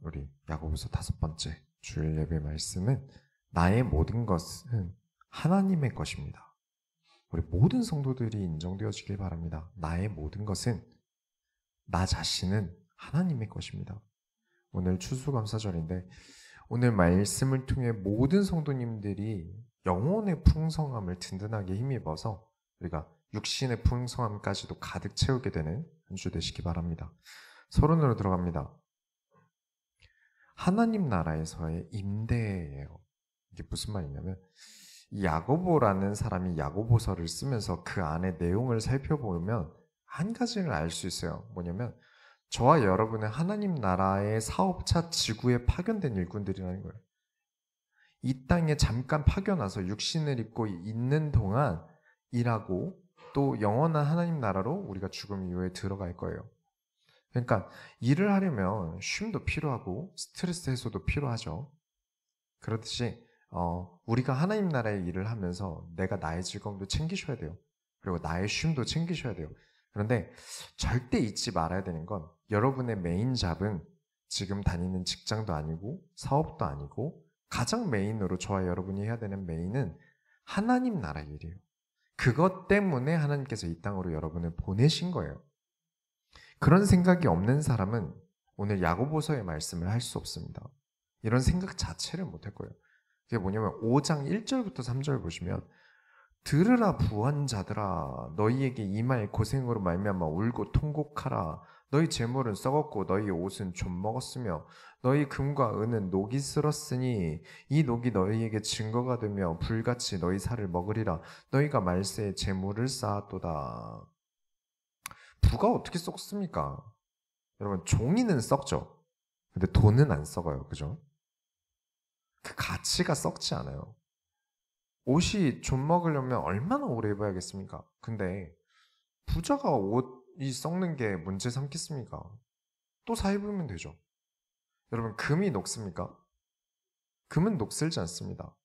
우리 야고보서 5번째 주일 예배 말씀은 나의 모든 것은 하나님의 것입니다. 우리 모든 성도들이 인정되어지길 바랍니다. 나의 모든 것은 나 자신은 하나님의 것입니다. 오늘 추수감사절인데 오늘 말씀을 통해 모든 성도님들이 영혼의 풍성함을 든든하게 힘입어서 우리가 육신의 풍성함까지도 가득 채우게 되는 한 주 되시기 바랍니다. 서론으로 들어갑니다. 하나님 나라에서의 임대예요. 이게 무슨 말이냐면 이 야고보라는 사람이 야고보서를 쓰면서 그 안에 내용을 살펴보면 한 가지를 알 수 있어요. 뭐냐면 저와 여러분은 하나님 나라의 사업차 지구에 파견된 일꾼들이라는 거예요. 이 땅에 잠깐 파견와서 육신을 입고 있는 동안 일하고 또 영원한 하나님 나라로 우리가 죽음 이후에 들어갈 거예요. 그러니까 일을 하려면 쉼도 필요하고 스트레스 해소도 필요하죠. 그렇듯이 우리가 하나님 나라의 일을 하면서 내가 나의 즐거움도 챙기셔야 돼요. 그리고 나의 쉼도 챙기셔야 돼요. 그런데 절대 잊지 말아야 되는 건 여러분의 메인 잡은 지금 다니는 직장도 아니고 사업도 아니고 가장 메인으로 저와 여러분이 해야 되는 메인은 하나님 나라 일이에요. 그것 때문에 하나님께서 이 땅으로 여러분을 보내신 거예요. 그런 생각이 없는 사람은 오늘 야고보서의 말씀을 할 수 없습니다. 이런 생각 자체를 못할 거예요. 그게 뭐냐면 5장 1절부터 3절 보시면 들으라 부한자들아 너희에게 이 말 고생으로 말미암아 울고 통곡하라. 너희 재물은 썩었고 너희 옷은 좀 먹었으며 너희 금과 은은 녹이 슬었으니 이 녹이 너희에게 증거가 되며 불같이 너희 살을 먹으리라. 너희가 말세에 재물을 쌓았도다. 부가 어떻게 썩습니까? 여러분 종이는 썩죠. 근데 돈은 안 썩어요. 그죠? 그 가치가 썩지 않아요. 옷이 좀 먹으려면 얼마나 오래 입어야겠습니까? 근데 부자가 옷이 썩는 게 문제 삼겠습니까? 또 사 입으면 되죠. 여러분 금이 녹습니까? 금은 녹슬지 않습니다.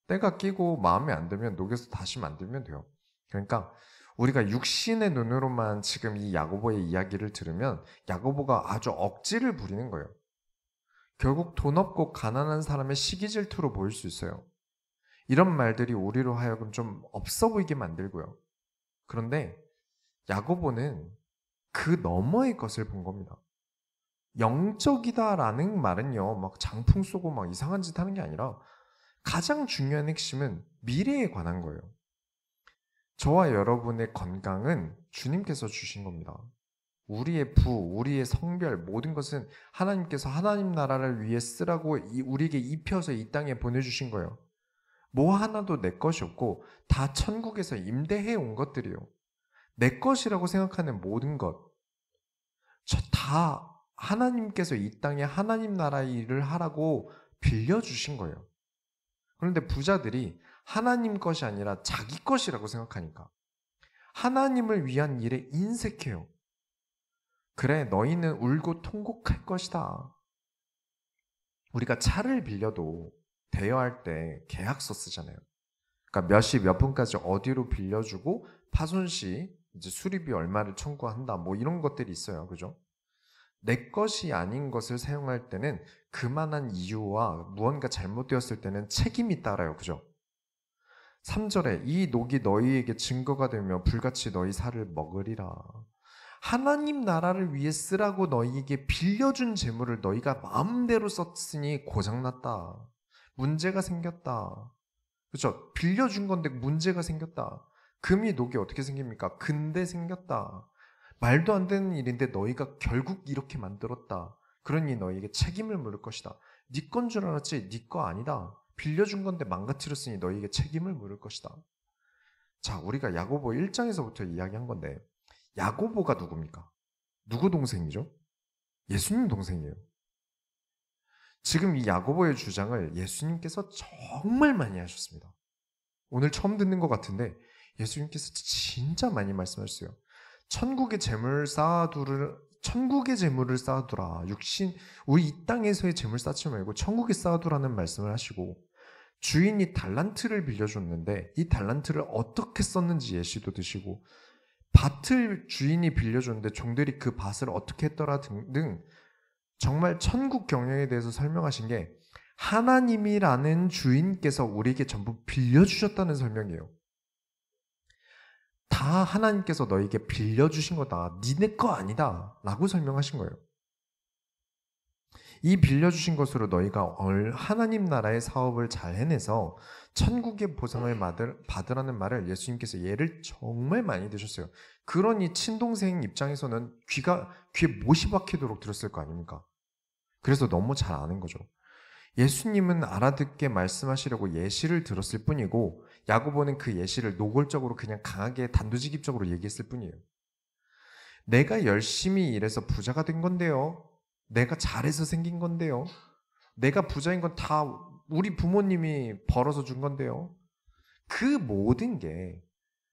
때가 끼고 마음에 안 들면 녹여서 다시 만들면 돼요. 그러니까 우리가 육신의 눈으로만 지금 이 야고보의 이야기를 들으면 야고보가 아주 억지를 부리는 거예요. 결국 돈 없고 가난한 사람의 시기 질투로 보일 수 있어요. 이런 말들이 우리로 하여금 좀 없어 보이게 만들고요. 그런데 야고보는 그 너머의 것을 본 겁니다. 영적이다라는 말은요, 막 장풍 쏘고 막 이상한 짓 하는 게 아니라 가장 중요한 핵심은 미래에 관한 거예요. 저와 여러분의 건강은 주님께서 주신 겁니다. 우리의 부, 우리의 성별, 모든 것은 하나님께서 하나님 나라를 위해 쓰라고 우리에게 입혀서 이 땅에 보내주신 거예요. 뭐 하나도 내 것이 없고 다 천국에서 임대해 온 것들이에요. 내 것이라고 생각하는 모든 것, 저 다 하나님께서 이 땅에 하나님 나라의 일을 하라고 빌려주신 거예요. 그런데 부자들이 하나님 것이 아니라 자기 것이라고 생각하니까 하나님을 위한 일에 인색해요. 그래, 너희는 울고 통곡할 것이다. 우리가 차를 빌려도 대여할 때 계약서 쓰잖아요. 그러니까 몇 시 몇 분까지 어디로 빌려주고 파손 시 이제 수리비 얼마를 청구한다. 뭐 이런 것들이 있어요. 그죠? 내 것이 아닌 것을 사용할 때는 그만한 이유와 무언가 잘못되었을 때는 책임이 따라요. 그죠? 3절에 이 녹이 너희에게 증거가 되며 불같이 너희 살을 먹으리라. 하나님 나라를 위해 쓰라고 너희에게 빌려준 재물을 너희가 마음대로 썼으니 고장났다. 문제가 생겼다. 그렇죠? 빌려준 건데 문제가 생겼다. 금이 녹이 어떻게 생깁니까? 근데 생겼다. 말도 안 되는 일인데 너희가 결국 이렇게 만들었다. 그러니 너희에게 책임을 물을 것이다. 네 건 줄 알았지? 네 거 아니다. 빌려준 건데 망가뜨렸으니 너희에게 책임을 물을 것이다. 자, 우리가 야고보 1장에서부터 이야기한 건데 야고보가 누굽니까? 누구 동생이죠? 예수님 동생이에요. 지금 이 야고보의 주장을 예수님께서 정말 많이 하셨습니다. 오늘 처음 듣는 것 같은데 예수님께서 진짜 많이 말씀하셨어요. 천국의 재물을 쌓아두라. 육신, 우리 이 땅에서의 재물 쌓지 말고 천국에 쌓아두라는 말씀을 하시고 주인이 달란트를 빌려줬는데 이 달란트를 어떻게 썼는지 예시도 드시고 밭을 주인이 빌려줬는데 종들이 그 밭을 어떻게 했더라 등등 정말 천국 경영에 대해서 설명하신 게 하나님이라는 주인께서 우리에게 전부 빌려주셨다는 설명이에요. 다 하나님께서 너에게 빌려주신 거다. 니네 거 아니다. 라고 설명하신 거예요. 이 빌려주신 것으로 너희가 하나님 나라의 사업을 잘 해내서 천국의 보상을 받으라는 말을 예수님께서 예를 정말 많이 드셨어요. 그러니 친동생 입장에서는 귀에 못이 박히도록 들었을 거 아닙니까? 그래서 너무 잘 아는 거죠. 예수님은 알아듣게 말씀하시려고 예시를 들었을 뿐이고 야고보는 그 예시를 노골적으로 그냥 강하게 단도직입적으로 얘기했을 뿐이에요. 내가 열심히 일해서 부자가 된 건데요. 내가 잘해서 생긴 건데요. 내가 부자인 건 다 우리 부모님이 벌어서 준 건데요. 그 모든 게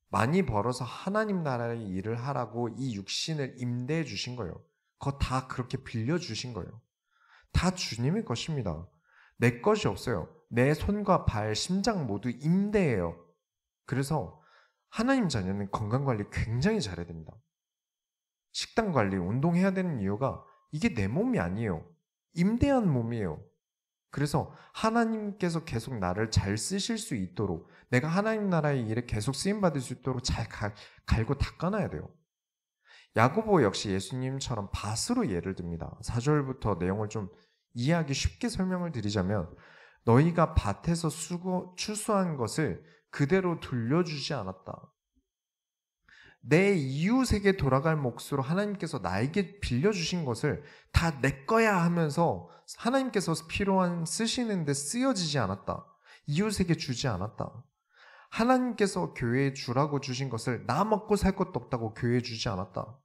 많이 벌어서 하나님 나라의 일을 하라고 이 육신을 임대해 주신 거예요. 그거 다 그렇게 빌려 주신 거예요. 다 주님의 것입니다. 내 것이 없어요. 내 손과 발, 심장 모두 임대예요. 그래서 하나님 자녀는 건강관리 굉장히 잘해야 됩니다. 식단관리, 운동해야 되는 이유가 이게 내 몸이 아니에요. 임대한 몸이에요. 그래서 하나님께서 계속 나를 잘 쓰실 수 있도록 내가 하나님 나라의 일에 계속 쓰임받을 수 있도록 잘 갈고 닦아놔야 돼요. 야고보 역시 예수님처럼 밭으로 예를 듭니다. 4절부터 내용을 좀 이해하기 쉽게 설명을 드리자면 너희가 밭에서 추수한 것을 그대로 돌려주지 않았다. 내 이웃에게 돌아갈 몫으로 하나님께서 나에게 빌려주신 것을 다 내 거야 하면서 하나님께서 필요한 쓰시는데 쓰여지지 않았다. 이웃에게 주지 않았다. 하나님께서 교회에 주라고 주신 것을 나 먹고 살 것도 없다고 교회에 주지 않았다.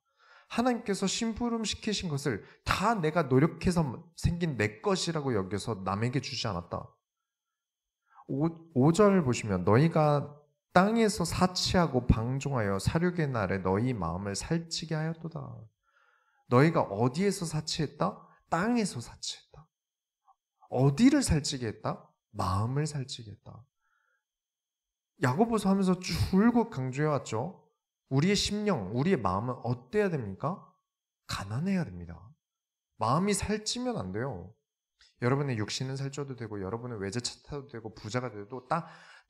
하나님께서 심부름 시키신 것을 다 내가 노력해서 생긴 내 것이라고 여겨서 남에게 주지 않았다. 5절 보시면 너희가 땅에서 사치하고 방종하여 살육의 날에 너희 마음을 살찌게 하였도다. 너희가 어디에서 사치했다? 땅에서 사치했다. 어디를 살찌게 했다? 마음을 살찌게 했다. 야고보서 하면서 줄곧 강조해왔죠. 우리의 심령, 우리의 마음은 어때야 됩니까? 가난해야 됩니다. 마음이 살찌면 안 돼요. 여러분의 육신은 살쪄도 되고 여러분은 외제차 타도 되고 부자가 돼도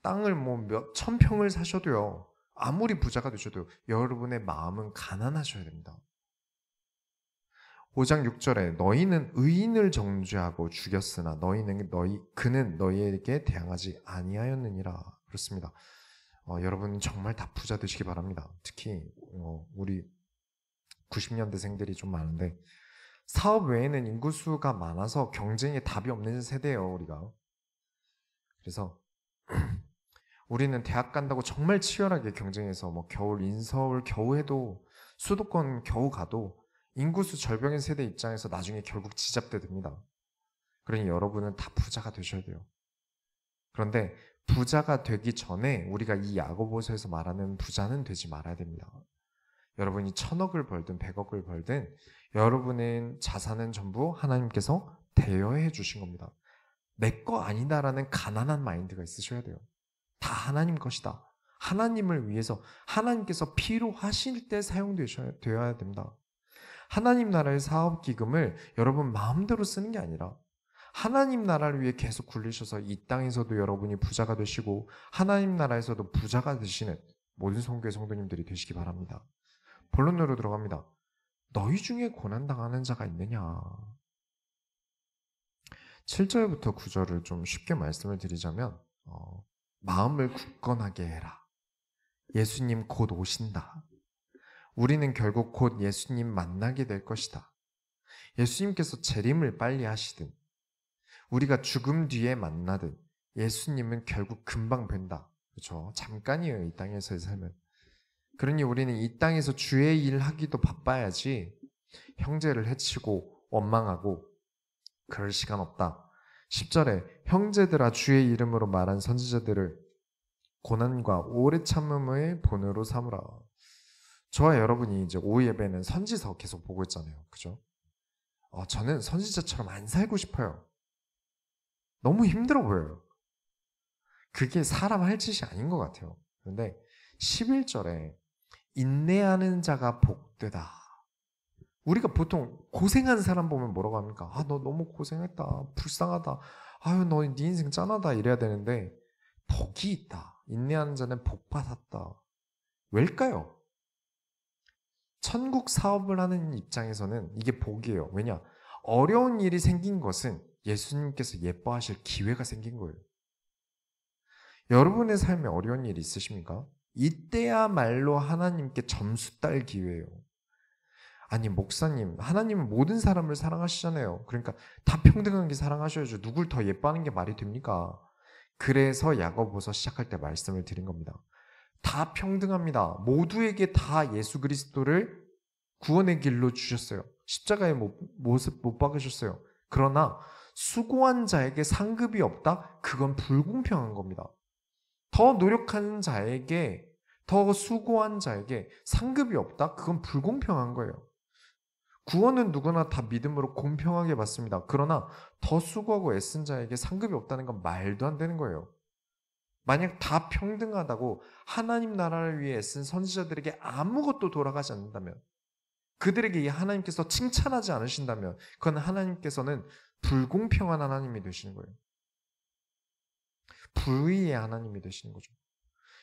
땅을 뭐 몇천 평을 사셔도요. 아무리 부자가 되셔도 여러분의 마음은 가난하셔야 됩니다. 5장 6절에 너희는 의인을 정죄하고 죽였으나 그는 너희에게 대항하지 아니하였느니라. 그렇습니다. 여러분 정말 다 부자 되시기 바랍니다. 특히 우리 90년대생들이 좀 많은데 사업 외에는 인구수가 많아서 경쟁에 답이 없는 세대예요. 우리가. 그래서 우리는 대학 간다고 정말 치열하게 경쟁해서 뭐 겨울 인서울 겨우 해도 수도권 겨우 가도 인구수 절벽인 세대 입장에서 나중에 결국 지잡게 됩니다. 그러니 여러분은 다 부자가 되셔야 돼요. 그런데 부자가 되기 전에 우리가 이 야고보서에서 말하는 부자는 되지 말아야 됩니다. 여러분이 1000억을 벌든 100억을 벌든 여러분의 자산은 전부 하나님께서 대여해 주신 겁니다. 내 거 아니다라는 가난한 마인드가 있으셔야 돼요. 다 하나님 것이다. 하나님을 위해서 하나님께서 필요하실 때 사용되어야 됩니다. 하나님 나라의 사업기금을 여러분 마음대로 쓰는 게 아니라 하나님 나라를 위해 계속 굴리셔서 이 땅에서도 여러분이 부자가 되시고 하나님 나라에서도 부자가 되시는 모든 성교회 성도님들이 되시기 바랍니다. 본론으로 들어갑니다. 너희 중에 고난당하는 자가 있느냐? 7절부터 9절을 좀 쉽게 말씀을 드리자면 마음을 굳건하게 해라. 예수님 곧 오신다. 우리는 결국 곧 예수님 만나게 될 것이다. 예수님께서 재림을 빨리 하시든 우리가 죽음 뒤에 만나든 예수님은 결국 금방 뵌다. 그렇죠? 잠깐이에요. 이 땅에서의 삶은. 그러니 우리는 이 땅에서 주의 일 하기도 바빠야지 형제를 해치고 원망하고 그럴 시간 없다. 10절에 형제들아 주의 이름으로 말한 선지자들을 고난과 오래 참음의 본으로 삼으라. 저와 여러분이 이제 오후 예배는 선지서 계속 보고 있잖아요. 그죠? 저는 선지자처럼 안 살고 싶어요. 너무 힘들어 보여요. 그게 사람 할 짓이 아닌 것 같아요. 그런데 11절에 인내하는 자가 복되다. 우리가 보통 고생한 사람 보면 뭐라고 합니까? 아, 너 너무 고생했다. 불쌍하다. 아유, 너 네 인생 짠하다. 이래야 되는데 복이 있다. 인내하는 자는 복 받았다. 왜일까요? 천국 사업을 하는 입장에서는 이게 복이에요. 왜냐? 어려운 일이 생긴 것은 예수님께서 예뻐하실 기회가 생긴 거예요. 여러분의 삶에 어려운 일이 있으십니까? 이때야말로 하나님께 점수 딸 기회예요. 아니, 목사님, 하나님은 모든 사람을 사랑하시잖아요. 그러니까 다 평등하게 사랑하셔야죠. 누굴 더 예뻐하는 게 말이 됩니까? 그래서 야고보서 시작할 때 말씀을 드린 겁니다. 다 평등합니다. 모두에게 다 예수 그리스도를 구원의 길로 주셨어요. 십자가에 모습 못 박으셨어요. 그러나 수고한 자에게 상급이 없다? 그건 불공평한 겁니다. 더 노력하는 자에게, 더 수고한 자에게 상급이 없다? 그건 불공평한 거예요. 구원은 누구나 다 믿음으로 공평하게 받습니다. 그러나 더 수고하고 애쓴 자에게 상급이 없다는 건 말도 안 되는 거예요. 만약 다 평등하다고 하나님 나라를 위해 애쓴 선지자들에게 아무것도 돌아가지 않는다면, 그들에게 하나님께서 칭찬하지 않으신다면 그건 하나님께서는 불공평한 하나님이 되시는 거예요. 불의의 하나님이 되시는 거죠.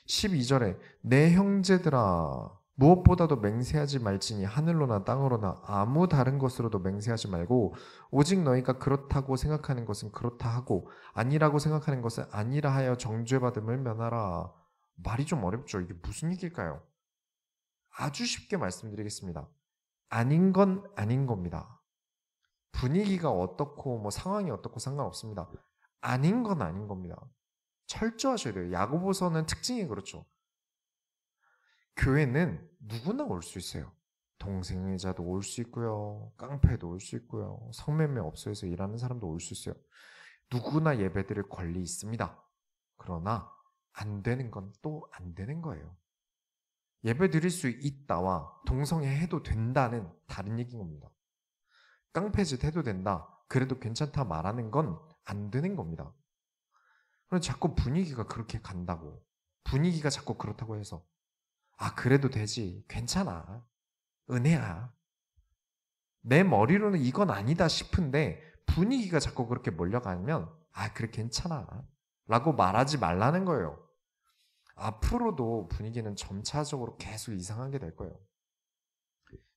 12절에 내 형제들아 무엇보다도 맹세하지 말지니 하늘로나 땅으로나 아무 다른 것으로도 맹세하지 말고 오직 너희가 그렇다고 생각하는 것은 그렇다 하고 아니라고 생각하는 것은 아니라 하여 정죄받음을 면하라. 말이 좀 어렵죠. 이게 무슨 얘기일까요? 아주 쉽게 말씀드리겠습니다. 아닌 건 아닌 겁니다. 분위기가 어떻고 뭐 상황이 어떻고 상관없습니다. 아닌 건 아닌 겁니다. 철저하셔야 돼요. 야고보서는 특징이 그렇죠. 교회는 누구나 올 수 있어요. 동성애자도 올 수 있고요. 깡패도 올 수 있고요. 성매매 업소에서 일하는 사람도 올 수 있어요. 누구나 예배드릴 권리 있습니다. 그러나 안 되는 건 또 안 되는 거예요. 예배 드릴 수 있다와 동성애 해도 된다는 다른 얘기인 겁니다. 깡패짓 해도 된다. 그래도 괜찮다 말하는 건 안 되는 겁니다. 그럼 자꾸 분위기가 그렇게 간다고. 분위기가 자꾸 그렇다고 해서 아, 그래도 되지. 괜찮아. 은혜야. 내 머리로는 이건 아니다 싶은데 분위기가 자꾸 그렇게 몰려가면 아, 그래 괜찮아. 라고 말하지 말라는 거예요. 앞으로도 분위기는 점차적으로 계속 이상하게 될 거예요.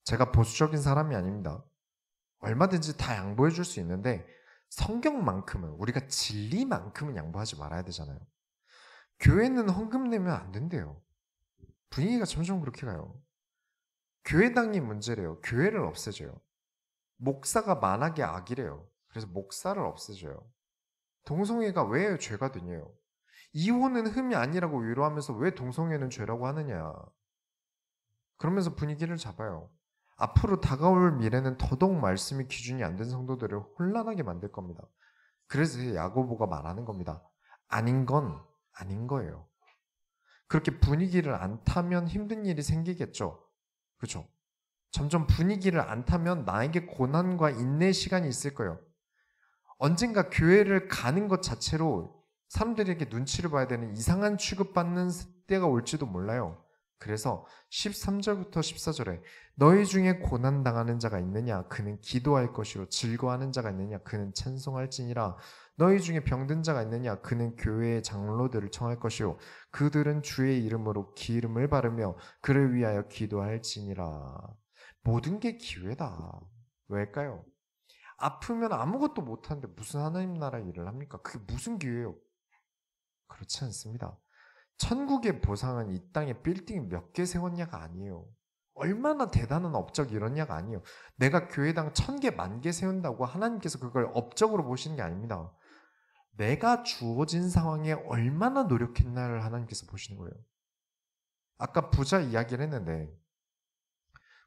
제가 보수적인 사람이 아닙니다. 얼마든지 다 양보해 줄 수 있는데 성경만큼은 우리가 진리만큼은 양보하지 말아야 되잖아요. 교회는 헌금 내면 안 된대요. 분위기가 점점 그렇게 가요. 교회당이 문제래요. 교회를 없애줘요. 목사가 만악의 악이래요. 그래서 목사를 없애줘요. 동성애가 왜 죄가 되냐요. 이혼은 흠이 아니라고 위로하면서 왜 동성애는 죄라고 하느냐. 그러면서 분위기를 잡아요. 앞으로 다가올 미래는 더더욱 말씀이 기준이 안 된 성도들을 혼란하게 만들 겁니다. 그래서 야고보가 말하는 겁니다. 아닌 건 아닌 거예요. 그렇게 분위기를 안 타면 힘든 일이 생기겠죠. 그렇죠? 점점 분위기를 안 타면 나에게 고난과 인내 시간이 있을 거예요. 언젠가 교회를 가는 것 자체로 사람들에게 눈치를 봐야 되는 이상한 취급받는 때가 올지도 몰라요. 그래서 13절부터 14절에 너희 중에 고난당하는 자가 있느냐 그는 기도할 것이요 즐거워하는 자가 있느냐 그는 찬송할지니라 너희 중에 병든 자가 있느냐 그는 교회의 장로들을 청할 것이요 그들은 주의 이름으로 기름을 바르며 그를 위하여 기도할지니라. 모든 게 기회다. 왜일까요? 아프면 아무것도 못하는데 무슨 하나님 나라 일을 합니까? 그게 무슨 기회예요? 그렇지 않습니다. 천국의 보상은 이 땅에 빌딩 몇 개 세웠냐가 아니에요. 얼마나 대단한 업적이 이렇냐가 아니에요. 내가 교회당 1000개, 10,000개 세운다고 하나님께서 그걸 업적으로 보시는 게 아닙니다. 내가 주어진 상황에 얼마나 노력했나를 하나님께서 보시는 거예요. 아까 부자 이야기를 했는데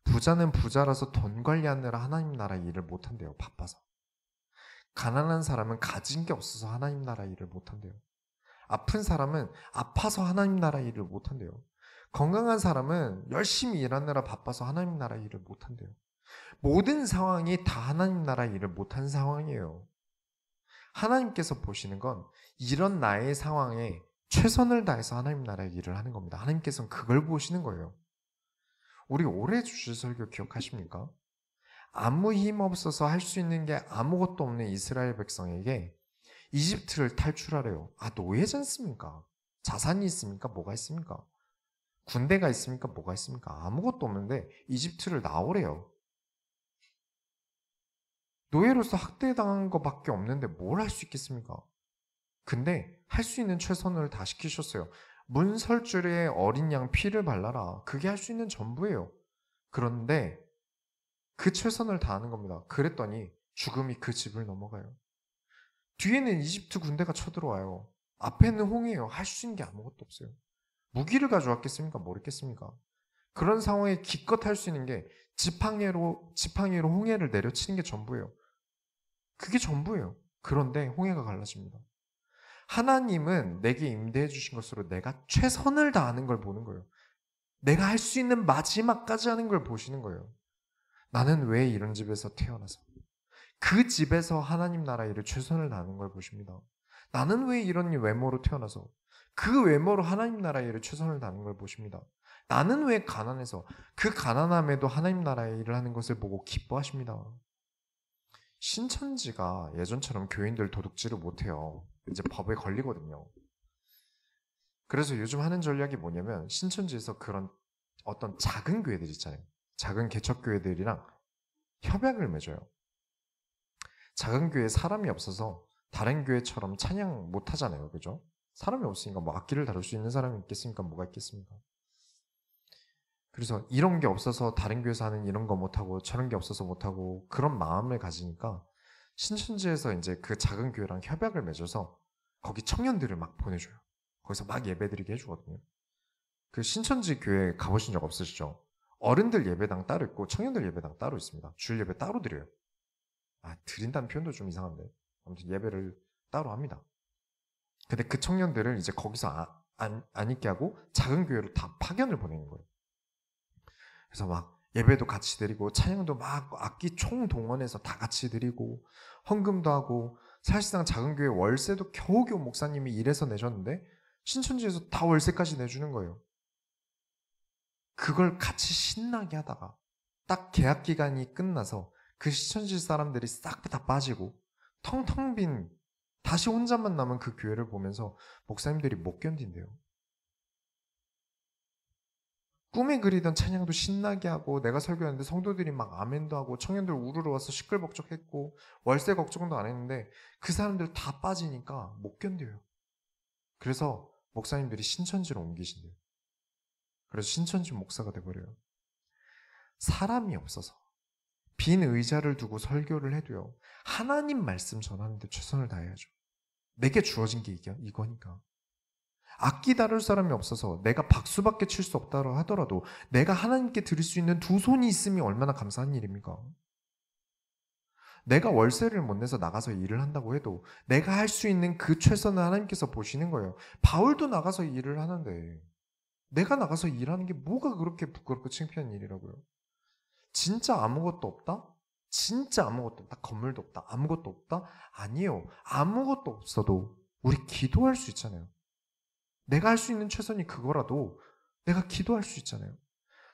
부자는 부자라서 돈 관리하느라 하나님 나라 일을 못한대요. 바빠서. 가난한 사람은 가진 게 없어서 하나님 나라 일을 못한대요. 아픈 사람은 아파서 하나님 나라 일을 못한대요. 건강한 사람은 열심히 일하느라 바빠서 하나님 나라 일을 못한대요. 모든 상황이 다 하나님 나라 일을 못한 상황이에요. 하나님께서 보시는 건 이런 나의 상황에 최선을 다해서 하나님 나라의 일을 하는 겁니다. 하나님께서는 그걸 보시는 거예요. 우리 올해 주일설교 기억하십니까? 아무 힘 없어서 할 수 있는 게 아무것도 없는 이스라엘 백성에게 이집트를 탈출하래요. 노예지 않습니까? 자산이 있습니까? 뭐가 있습니까? 군대가 있습니까? 뭐가 있습니까? 아무것도 없는데 이집트를 나오래요. 노예로서 학대당한 것밖에 없는데 뭘 할 수 있겠습니까? 근데 할 수 있는 최선을 다 시키셨어요. 문설주에 어린 양 피를 발라라. 그게 할 수 있는 전부예요. 그런데 그 최선을 다하는 겁니다. 그랬더니 죽음이 그 집을 넘어가요. 뒤에는 이집트 군대가 쳐들어와요. 앞에는 홍해예요. 할 수 있는 게 아무것도 없어요. 무기를 가져왔겠습니까? 모르겠습니까? 그런 상황에 기껏 할 수 있는 게 지팡이로 홍해를 내려치는 게 전부예요. 그게 전부예요. 그런데 홍해가 갈라집니다. 하나님은 내게 임대해 주신 것으로 내가 최선을 다하는 걸 보는 거예요. 내가 할 수 있는 마지막까지 하는 걸 보시는 거예요. 나는 왜 이런 집에서 태어나서 그 집에서 하나님 나라 일을 최선을 다하는 걸 보십니다. 나는 왜 이런 외모로 태어나서 그 외모로 하나님 나라 일을 최선을 다하는 걸 보십니다. 나는 왜 가난해서 그 가난함에도 하나님 나라의 일을 하는 것을 보고 기뻐하십니다. 신천지가 예전처럼 교인들 도둑질을 못해요. 이제 법에 걸리거든요. 그래서 요즘 하는 전략이 뭐냐면 신천지에서 그런 어떤 작은 교회들 있잖아요. 작은 개척교회들이랑 협약을 맺어요. 작은 교회에 사람이 없어서 다른 교회처럼 찬양 못 하잖아요. 그죠? 사람이 없으니까 뭐 악기를 다룰 수 있는 사람이 있겠습니까? 뭐가 있겠습니까? 그래서 이런 게 없어서 다른 교회에서 하는 이런 거 못하고 저런 게 없어서 못하고 그런 마음을 가지니까 신천지에서 이제 그 작은 교회랑 협약을 맺어서 거기 청년들을 막 보내줘요. 거기서 막 예배드리게 해주거든요. 그 신천지 교회 가보신 적 없으시죠? 어른들 예배당 따로 있고 청년들 예배당 따로 있습니다. 주일 예배 따로 드려요. 드린다는 표현도 좀 이상한데 아무튼 예배를 따로 합니다. 근데 그 청년들을 이제 거기서 안 있게 하고 작은 교회로 다 파견을 보내는 거예요. 그래서 막 예배도 같이 드리고 찬양도 막 악기 총동원해서 다 같이 드리고 헌금도 하고 사실상 작은 교회 월세도 겨우겨우 목사님이 일해서 내셨는데 신천지에서 다 월세까지 내주는 거예요. 그걸 같이 신나게 하다가 딱 계약 기간이 끝나서 그 신천지 사람들이 싹 다 빠지고 텅텅 빈 다시 혼자만 남은 그 교회를 보면서 목사님들이 못 견딘대요. 꿈에 그리던 찬양도 신나게 하고 내가 설교했는데 성도들이 막 아멘도 하고 청년들 우르르 와서 시끌벅적했고 월세 걱정도 안 했는데 그 사람들 다 빠지니까 못 견뎌요. 그래서 목사님들이 신천지로 옮기신대요. 그래서 신천지 목사가 돼버려요. 사람이 없어서 빈 의자를 두고 설교를 해도요. 하나님 말씀 전하는데 최선을 다해야죠. 내게 주어진 게 이거니까. 악기 다룰 사람이 없어서 내가 박수밖에 칠 수 없다 하더라도 내가 하나님께 드릴 수 있는 두 손이 있음이 얼마나 감사한 일입니까? 내가 월세를 못 내서 나가서 일을 한다고 해도 내가 할 수 있는 그 최선을 하나님께서 보시는 거예요. 바울도 나가서 일을 하는데 내가 나가서 일하는 게 뭐가 그렇게 부끄럽고 창피한 일이라고요? 진짜 아무것도 없다? 진짜 아무것도 없다? 건물도 없다? 아무것도 없다? 아니에요. 아무것도 없어도 우리 기도할 수 있잖아요. 내가 할 수 있는 최선이 그거라도 내가 기도할 수 있잖아요.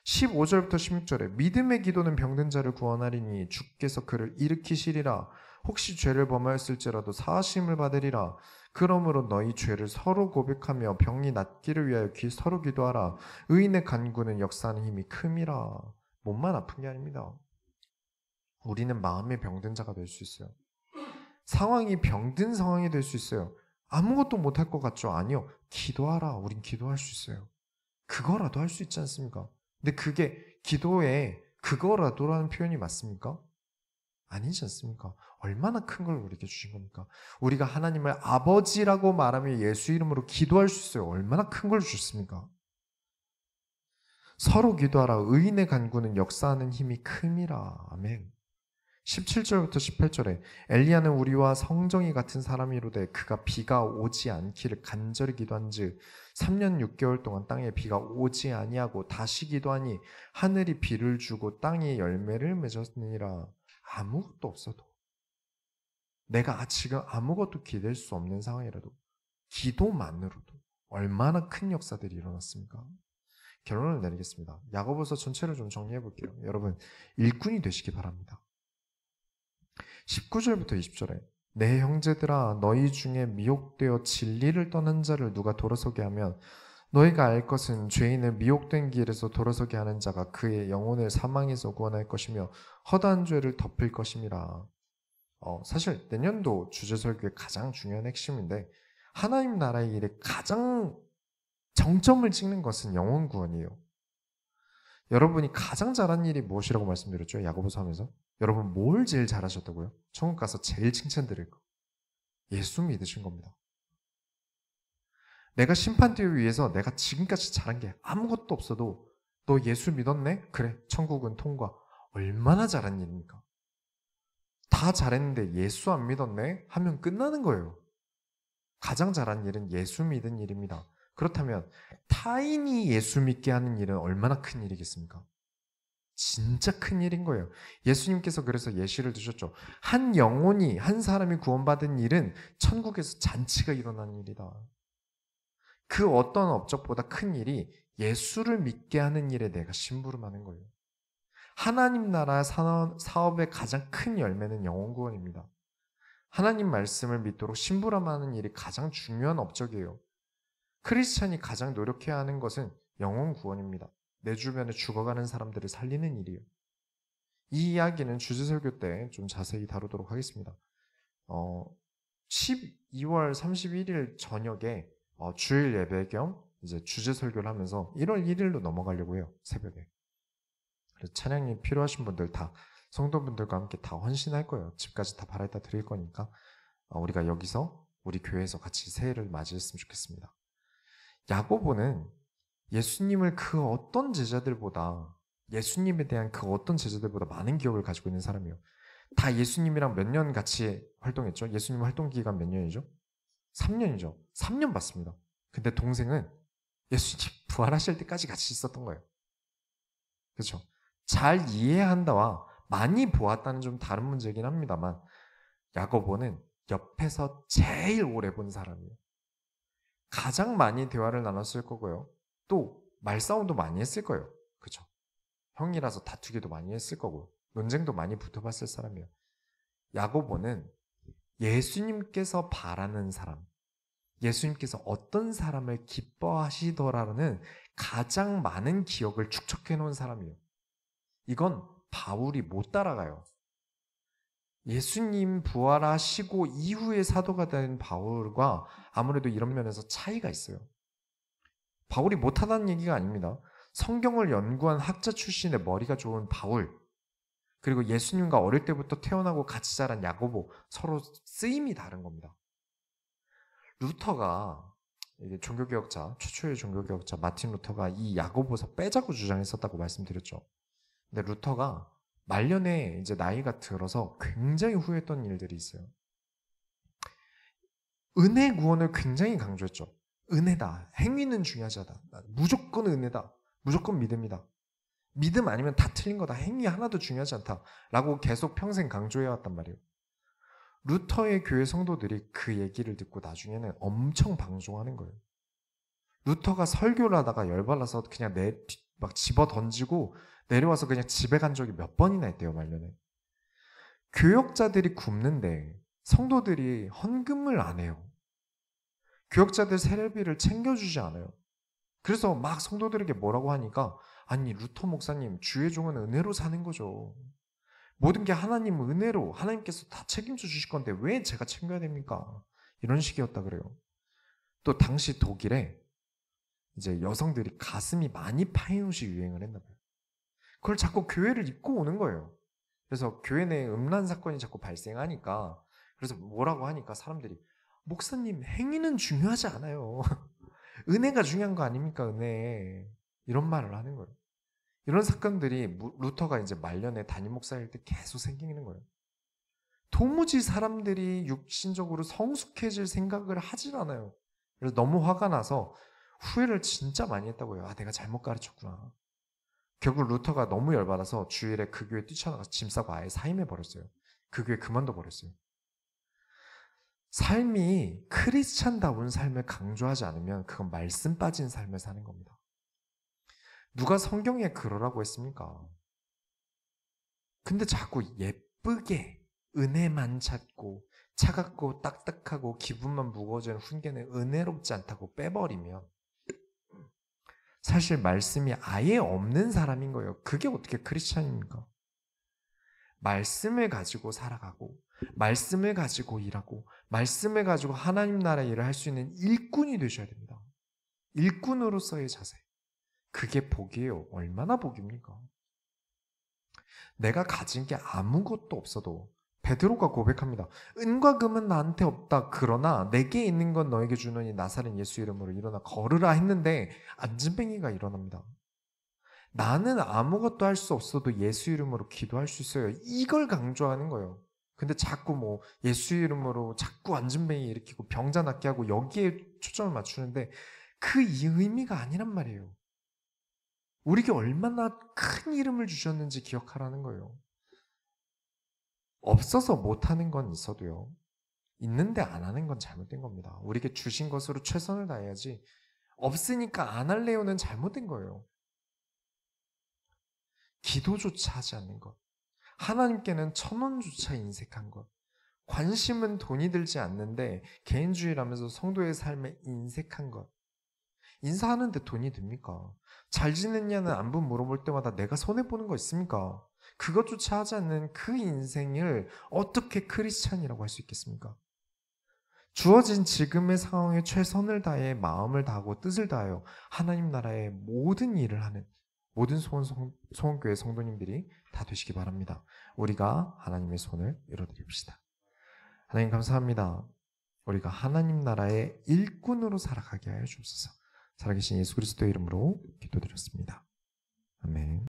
15절부터 16절에 믿음의 기도는 병든 자를 구원하리니 주께서 그를 일으키시리라. 혹시 죄를 범하였을지라도 사하심을 받으리라. 그러므로 너희 죄를 서로 고백하며 병이 낫기를 위하여 서로 기도하라. 의인의 간구는 역사하는 힘이 큼이라. 몸만 아픈 게 아닙니다. 우리는 마음의 병든 자가 될 수 있어요. 상황이 병든 상황이 될 수 있어요. 아무것도 못할 것 같죠? 아니요. 기도하라. 우린 기도할 수 있어요. 그거라도 할 수 있지 않습니까? 근데 그게 기도에 그거라도라는 표현이 맞습니까? 아니지 않습니까? 얼마나 큰 걸 우리에게 주신 겁니까? 우리가 하나님을 아버지라고 말하며 예수 이름으로 기도할 수 있어요. 얼마나 큰 걸 주셨습니까? 서로 기도하라. 의인의 간구는 역사하는 힘이 큼이라. 아멘. 17절부터 18절에 엘리야는 우리와 성정이 같은 사람이로되 그가 비가 오지 않기를 간절히 기도한즉 3년 6개월 동안 땅에 비가 오지 아니하고 다시 기도하니 하늘이 비를 주고 땅이 열매를 맺었느니라. 아무것도 없어도 내가 지금 아무것도 기댈 수 없는 상황이라도 기도만으로도 얼마나 큰 역사들이 일어났습니까? 결론을 내리겠습니다. 야고보서 전체를 좀 정리해 볼게요. 여러분 일꾼이 되시기 바랍니다. 19절부터 20절에 내 형제들아 너희 중에 미혹되어 진리를 떠난 자를 누가 돌아서게 하면 너희가 알 것은 죄인을 미혹된 길에서 돌아서게 하는 자가 그의 영혼을 사망에서 구원할 것이며 허다한 죄를 덮을 것임이라. 사실 내년도 주제설교의 가장 중요한 핵심인데 하나님 나라의 일에 가장 정점을 찍는 것은 영혼 구원이에요. 여러분이 가장 잘한 일이 무엇이라고 말씀드렸죠? 야고보서 하면서. 여러분 뭘 제일 잘하셨다고요? 천국 가서 제일 칭찬드릴 거. 예수 믿으신 겁니다. 내가 심판대회 위해서 내가 지금까지 잘한 게 아무것도 없어도 너 예수 믿었네? 그래, 천국은 통과. 얼마나 잘한 일입니까? 다 잘했는데 예수 안 믿었네? 하면 끝나는 거예요. 가장 잘한 일은 예수 믿은 일입니다. 그렇다면 타인이 예수 믿게 하는 일은 얼마나 큰 일이겠습니까? 진짜 큰 일인 거예요. 예수님께서 그래서 예시를 드셨죠. 한 영혼이, 한 사람이 구원받은 일은 천국에서 잔치가 일어나는 일이다. 그 어떤 업적보다 큰 일이 예수를 믿게 하는 일에 내가 심부름하는 거예요. 하나님 나라 사업의 가장 큰 열매는 영혼 구원입니다. 하나님 말씀을 믿도록 심부름하는 일이 가장 중요한 업적이에요. 크리스찬이 가장 노력해야 하는 것은 영혼 구원입니다. 내 주변에 죽어가는 사람들을 살리는 일이에요. 이 이야기는 주제설교 때 좀 자세히 다루도록 하겠습니다. 12월 31일 저녁에 주일 예배 겸 이제 주제설교를 하면서 1월 1일로 넘어가려고 해요. 새벽에. 그래서 찬양이 필요하신 분들 다 성도분들과 함께 다 헌신할 거예요. 집까지 다 바라다 드릴 거니까 우리가 여기서 우리 교회에서 같이 새해를 맞이했으면 좋겠습니다. 야고보는 예수님을 그 어떤 제자들보다 예수님에 대한 그 어떤 제자들보다 많은 기억을 가지고 있는 사람이에요. 다 예수님이랑 몇 년 같이 활동했죠? 예수님 활동 기간 몇 년이죠? 3년이죠. 3년 봤습니다. 근데 동생은 예수님 부활하실 때까지 같이 있었던 거예요. 그렇죠? 잘 이해한다와 많이 보았다는 좀 다른 문제이긴 합니다만 야고보는 옆에서 제일 오래 본 사람이에요. 가장 많이 대화를 나눴을 거고요. 또 말싸움도 많이 했을 거예요. 그렇죠? 형이라서 다투기도 많이 했을 거고 논쟁도 많이 붙어봤을 사람이에요. 야고보는 예수님께서 바라는 사람, 예수님께서 어떤 사람을 기뻐하시더라는 가장 많은 기억을 축적해 놓은 사람이에요. 이건 바울이 못 따라가요. 예수님 부활하시고 이후에 사도가 된 바울과 아무래도 이런 면에서 차이가 있어요. 바울이 못하다는 얘기가 아닙니다. 성경을 연구한 학자 출신의 머리가 좋은 바울, 그리고 예수님과 어릴 때부터 태어나고 같이 자란 야고보, 서로 쓰임이 다른 겁니다. 루터가, 종교개혁자, 최초의 종교개혁자 마틴 루터가 이 야고보서 빼자고 주장했었다고 말씀드렸죠. 근데 루터가 말년에 이제 나이가 들어서 굉장히 후회했던 일들이 있어요. 은혜 구원을 굉장히 강조했죠. 은혜다. 행위는 중요하지 않다. 무조건 은혜다. 무조건 믿음이다. 믿음 아니면 다 틀린 거다. 행위 하나도 중요하지 않다. 라고 계속 평생 강조해왔단 말이에요. 루터의 교회 성도들이 그 얘기를 듣고 나중에는 엄청 방종하는 거예요. 루터가 설교를 하다가 열받아서 그냥 막 집어 던지고 내려와서 그냥 집에 간 적이 몇 번이나 있대요, 말년에. 교역자들이 굶는데 성도들이 헌금을 안 해요. 교역자들 세례비를 챙겨주지 않아요. 그래서 막 성도들에게 뭐라고 하니까 아니 루터 목사님 주의 종은 은혜로 사는 거죠. 모든 게 하나님 은혜로 하나님께서 다 책임져 주실 건데 왜 제가 챙겨야 됩니까? 이런 식이었다 그래요. 또 당시 독일에 이제 여성들이 가슴이 많이 파인 옷이 유행을 했나 봐요. 그걸 자꾸 교회를 입고 오는 거예요. 그래서 교회 내에 음란 사건이 자꾸 발생하니까 그래서 뭐라고 하니까 사람들이 목사님 행위는 중요하지 않아요. 은혜가 중요한 거 아닙니까? 은혜. 이런 말을 하는 거예요. 이런 사건들이 루터가 이제 말년에 담임 목사일 때 계속 생기는 거예요. 도무지 사람들이 육신적으로 성숙해질 생각을 하질 않아요. 그래서 너무 화가 나서 후회를 진짜 많이 했다고요. 아, 내가 잘못 가르쳤구나. 결국 루터가 너무 열받아서 주일에 그 교회 뛰쳐나가서 짐 싸고 아예 사임해버렸어요. 그 교회 그만둬 버렸어요. 삶이 크리스찬다운 삶을 강조하지 않으면 그건 말씀 빠진 삶을 사는 겁니다. 누가 성경에 그러라고 했습니까? 근데 자꾸 예쁘게 은혜만 찾고 차갑고 딱딱하고 기분만 무거워지는 훈계는 은혜롭지 않다고 빼버리면 사실 말씀이 아예 없는 사람인 거예요. 그게 어떻게 크리스찬입니까? 말씀을 가지고 살아가고 말씀을 가지고 일하고 말씀을 가지고 하나님 나라의 일을 할 수 있는 일꾼이 되셔야 됩니다. 일꾼으로서의 자세. 그게 복이에요. 얼마나 복입니까? 내가 가진 게 아무것도 없어도 베드로가 고백합니다. 은과 금은 나한테 없다. 그러나 내게 있는 건 너에게 주노니 나사렛 예수 이름으로 일어나 걸으라 했는데 안진뱅이가 일어납니다. 나는 아무것도 할 수 없어도 예수 이름으로 기도할 수 있어요. 이걸 강조하는 거예요. 근데 자꾸 뭐 예수 이름으로 자꾸 안진뱅이 일으키고 병자 낫게 하고 여기에 초점을 맞추는데 그 이 의미가 아니란 말이에요. 우리에게 얼마나 큰 이름을 주셨는지 기억하라는 거예요. 없어서 못하는 건 있어도요. 있는데 안 하는 건 잘못된 겁니다. 우리에게 주신 것으로 최선을 다해야지 없으니까 안 할래요는 잘못된 거예요. 기도조차 하지 않는 것. 하나님께는 1,000원조차 인색한 것. 관심은 돈이 들지 않는데 개인주의라면서 성도의 삶에 인색한 것. 인사하는데 돈이 듭니까? 잘 지냈냐는 안부 물어볼 때마다 내가 손해보는 거 있습니까? 그것조차 하지 않는 그 인생을 어떻게 크리스찬이라고 할 수 있겠습니까? 주어진 지금의 상황에 최선을 다해 마음을 다하고 뜻을 다하여 하나님 나라의 모든 일을 하는 모든 소원교회 성도님들이 다 되시기 바랍니다. 우리가 하나님의 손을 이뤄드립시다. 하나님 감사합니다. 우리가 하나님 나라의 일꾼으로 살아가게 하여 주옵소서. 살아계신 예수 그리스도의 이름으로 기도드렸습니다. 아멘.